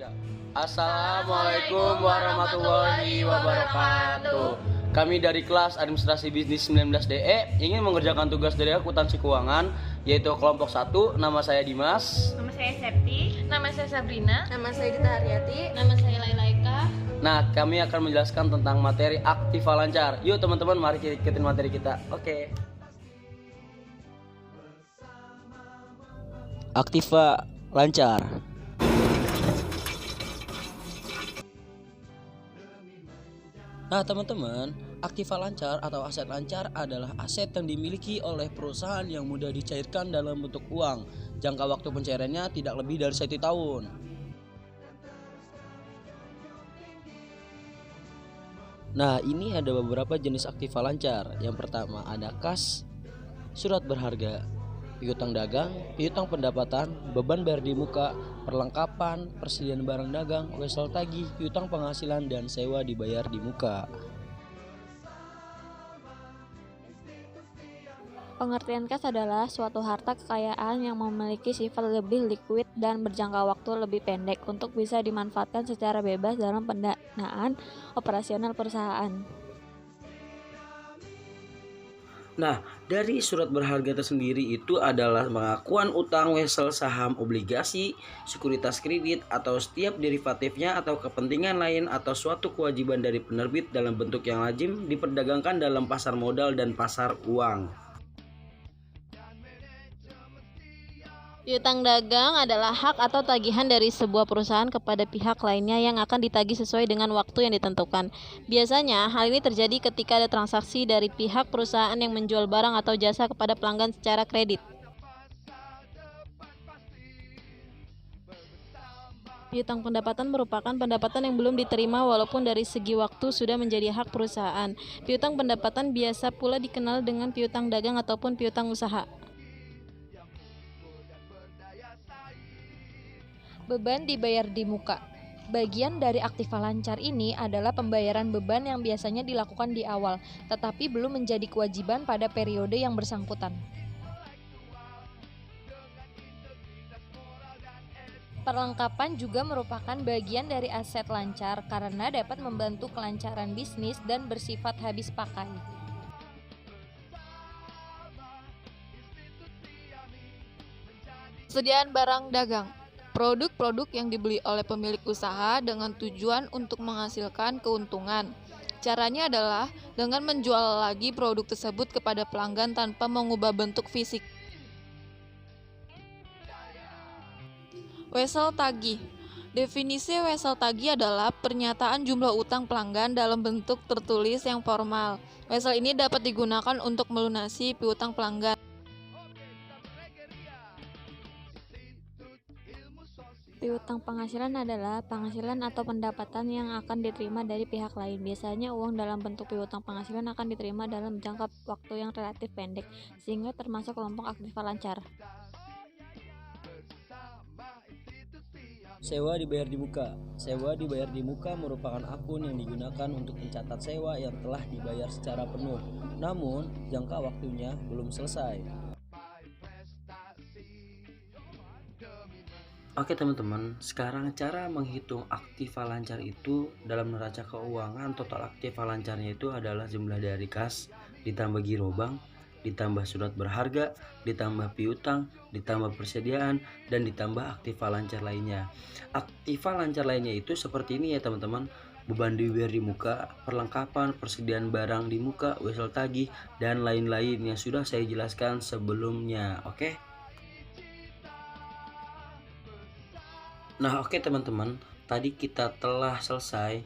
Baca. Assalamualaikum warahmatullahi wabarakatuh. Kami dari kelas Administrasi Bisnis 19DE ingin mengerjakan tugas dari akuntansi keuangan, yaitu kelompok 1. Nama saya Dimas. Nama saya Septi. Nama saya Sabrina. Nama saya Dita Haryati. Nama saya Lailaika. Nah, kami akan menjelaskan tentang materi Aktiva Lancar. Yuk teman-teman, mari kita ikutin materi kita. Oke. Aktiva Lancar. Nah teman-teman, Aktiva Lancar atau aset lancar adalah aset yang dimiliki oleh perusahaan yang mudah dicairkan dalam bentuk uang. Jangka waktu pencairannya tidak lebih dari 1 tahun. Nah, ini ada beberapa jenis Aktiva Lancar. Yang pertama ada kas, surat berharga, piutang dagang, piutang pendapatan, beban bayar di muka, perlengkapan, persediaan barang dagang, wesel tagih, piutang penghasilan, dan sewa dibayar di muka. Pengertian kas adalah suatu harta kekayaan yang memiliki sifat lebih liquid dan berjangka waktu lebih pendek untuk bisa dimanfaatkan secara bebas dalam pendanaan operasional perusahaan. Nah, dari surat berharga tersendiri itu adalah pengakuan utang, wesel, saham, obligasi, sekuritas kredit, atau setiap derivatifnya atau kepentingan lain atau suatu kewajiban dari penerbit dalam bentuk yang lazim diperdagangkan dalam pasar modal dan pasar uang. Piutang dagang adalah hak atau tagihan dari sebuah perusahaan kepada pihak lainnya yang akan ditagih sesuai dengan waktu yang ditentukan. Biasanya, hal ini terjadi ketika ada transaksi dari pihak perusahaan yang menjual barang atau jasa kepada pelanggan secara kredit. Piutang pendapatan merupakan pendapatan yang belum diterima walaupun dari segi waktu sudah menjadi hak perusahaan. Piutang pendapatan biasa pula dikenal dengan piutang dagang ataupun piutang usaha. Beban dibayar di muka. Bagian dari Aktiva Lancar ini adalah pembayaran beban yang biasanya dilakukan di awal, tetapi belum menjadi kewajiban pada periode yang bersangkutan. Perlengkapan juga merupakan bagian dari aset lancar karena dapat membantu kelancaran bisnis dan bersifat habis pakai. Persediaan barang dagang. Produk-produk yang dibeli oleh pemilik usaha dengan tujuan untuk menghasilkan keuntungan. Caranya adalah dengan menjual lagi produk tersebut kepada pelanggan tanpa mengubah bentuk fisik. Wesel tagih. Definisi wesel tagih adalah pernyataan jumlah utang pelanggan dalam bentuk tertulis yang formal. Wesel ini dapat digunakan untuk melunasi piutang pelanggan. Piutang penghasilan adalah penghasilan atau pendapatan yang akan diterima dari pihak lain. Biasanya uang dalam bentuk piutang penghasilan akan diterima dalam jangka waktu yang relatif pendek, sehingga termasuk kelompok Aktiva Lancar. Sewa dibayar di muka. Sewa dibayar di muka merupakan akun yang digunakan untuk mencatat sewa yang telah dibayar secara penuh, namun jangka waktunya belum selesai. Oke teman-teman, sekarang cara menghitung Aktiva Lancar itu dalam neraca keuangan. Total Aktiva Lancarnya itu adalah jumlah dari kas ditambah giro bank, ditambah surat berharga, ditambah piutang, ditambah persediaan, dan ditambah Aktiva Lancar lainnya. Aktiva Lancar lainnya itu seperti ini ya teman-teman: beban dibayar di muka, perlengkapan, persediaan barang di muka, wesel tagih, dan lain-lain yang sudah saya jelaskan sebelumnya. Oke. Nah oke teman-teman, tadi kita telah selesai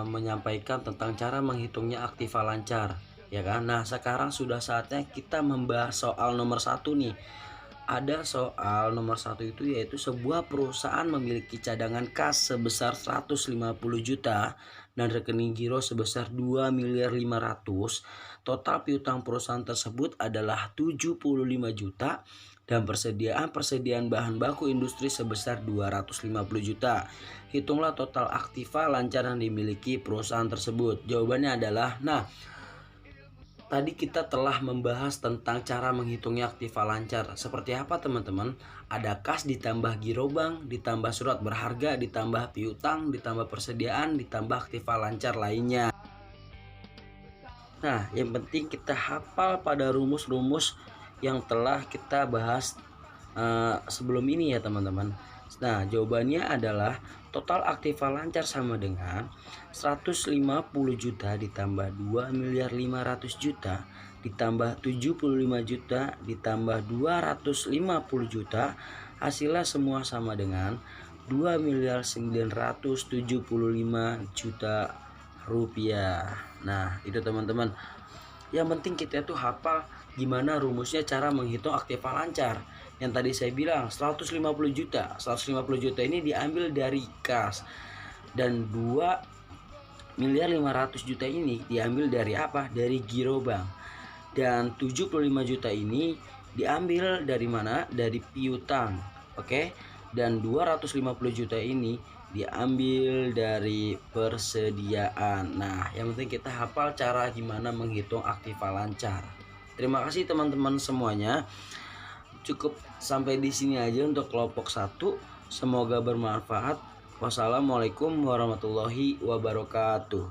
menyampaikan tentang cara menghitungnya Aktiva Lancar, ya kan? Nah sekarang sudah saatnya kita membahas soal nomor 1 nih. Ada soal nomor 1 itu, yaitu sebuah perusahaan memiliki cadangan kas sebesar 150 juta dan rekening giro sebesar 2.500.000. Total piutang perusahaan tersebut adalah 75 juta dan persediaan bahan baku industri sebesar 250 juta. Hitunglah total Aktiva Lancar yang dimiliki perusahaan tersebut. Jawabannya adalah, tadi kita telah membahas tentang cara menghitungnya aktiva lancar. Seperti apa teman-teman? Ada kas ditambah giro bank, ditambah surat berharga, ditambah piutang, ditambah persediaan, ditambah aktiva lancar lainnya. Nah, yang penting kita hafal pada rumus-rumus yang telah kita bahas sebelum ini ya teman-teman. Nah, jawabannya adalah total aktiva lancar sama dengan 150 juta ditambah 2.500.000.000 ditambah 75 juta ditambah 250 juta, hasilnya semua sama dengan 2.975.000.000 rupiah. Nah, itu teman-teman. Yang penting kita tuh hafal gimana rumusnya cara menghitung aktiva lancar. Yang tadi saya bilang 150 juta. 150 juta ini diambil dari kas. Dan 2.500.000.000 ini diambil dari apa? Dari giro bank. Dan 75 juta ini diambil dari mana? Dari piutang. Oke? Dan 250 juta ini diambil dari persediaan. Nah, yang penting kita hafal cara gimana menghitung aktiva lancar. Terima kasih teman-teman semuanya. Cukup sampai di sini aja untuk kelompok 1. Semoga bermanfaat. Wassalamualaikum warahmatullahi wabarakatuh.